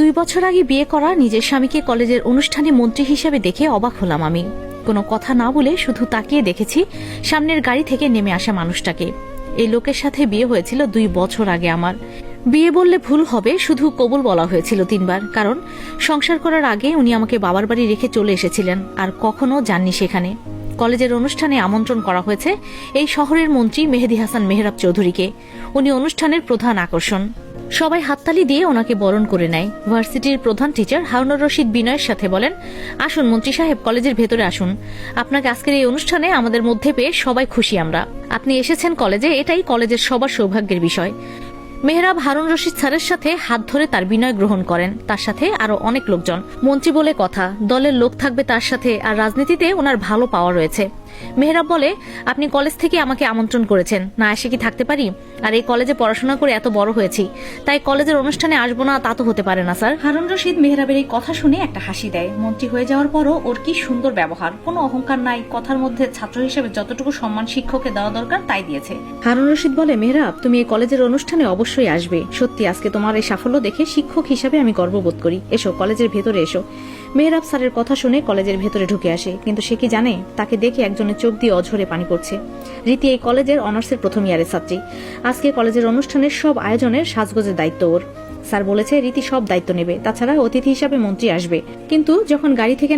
2 বছর আগে বিয়ে করা নিজের স্বামীকে কলেজের অনুষ্ঠানে মন্ত্রী হিসেবে দেখে অবাক হলাম আমি। কোনো কথা না বলে শুধু তাকিয়ে দেখেছি সামনের গাড়ি থেকে নেমে আসা মানুষটাকে। এই লোকের সাথে বিয়ে হয়েছিল 2 বছর আগে আমার। বিয়ে বললে ভুল হবে, শুধু কবুল বলা হয়েছিল 3 বার। কারণ সংসার করার আগে উনি আমাকে বাবার বাড়ি রেখে চলে এসেছিলেন, আর কখনো যাননি সেখানে। কলেজের অনুষ্ঠানে আমন্ত্রণ করা হয়েছে এই শহরের মন্ত্রী মেহেদী হাসান মেহরাব চৌধুরীকে। উনি অনুষ্ঠানের প্রধান আকর্ষণ। সবাই হাততালি দিয়ে ওনাকে বরণ করে নেয়। ভার্সিটির প্রধান টিচার হারুনুর রশিদ বিনয়ের সাথে বলেন, আসুন মন্ত্রী সাহেব, কলেজের ভেতরে আসুন। আপনাকে আজকের এই অনুষ্ঠানে আমাদের মধ্যে পেয়ে সবাই খুশি আমরা। আপনি এসেছেন কলেজে, এটাই কলেজের সবার সৌভাগ্যের বিষয়। মেহরাব হারুন রশিদ স্যারের সাথে হাত ধরে তার বিনয় গ্রহণ করেন। তার সাথে আরো অনেক লোকজন। মন্ত্রী বলে কথা, দলের লোক থাকবে তার সাথে, আর রাজনীতিতে ওনার ভালো পাওয়া রয়েছে। মেহরাব বলে, আপনি কলেজ থেকে আমাকে আমন্ত্রণ করেছেন, না এসে কি থাকতে পারি? আর এই কলেজে পড়াশোনা করে এত বড় হয়েছি, তাই কলেজের অনুষ্ঠানে আসবো না তা তো হতে পারে না স্যার। হারুন রশিদ মেহরাবের এই কথা শুনে একটা হাসি দেয়। মন্ত্রী হয়ে যাওয়ার পরও ওর কি সুন্দর ব্যবহার, কোনো অহংকার নাই। কথার মধ্যে ছাত্র হিসেবে যতটুকু সম্মান শিক্ষককে দেওয়া দরকার তাই দিয়েছে। হারুন রশিদ বলে, মেহরাব তুমি এই কলেজের অনুষ্ঠানে অবশ্যই আসবে। সত্যি আজকে তোমার এই সাফল্য দেখে শিক্ষক হিসেবে আমি গর্ববোধ করি। এসো, কলেজের ভেতরে এসো। মেহরাব স্যারের কথা শুনে কলেজের ভেতরে ঢুকে আসে, কিন্তু সে কি জানে তাকে দেখে একজনের চোখ দিয়ে অঝরে পানি পড়ছে। রীতি এই কলেজের অনার্সের প্রথম ইয়ারের ছাত্রী। আজকে কলেজের অনুষ্ঠানের সব আয়োজনের সাজগোজের দায়িত্ব ওর। স্যার বলেছে রীতি সব দায়িত্ব নেবে, তাছাড়া অতিথি হিসাবে মন্ত্রী আসবে। কিন্তু যখন গাড়ি থেকে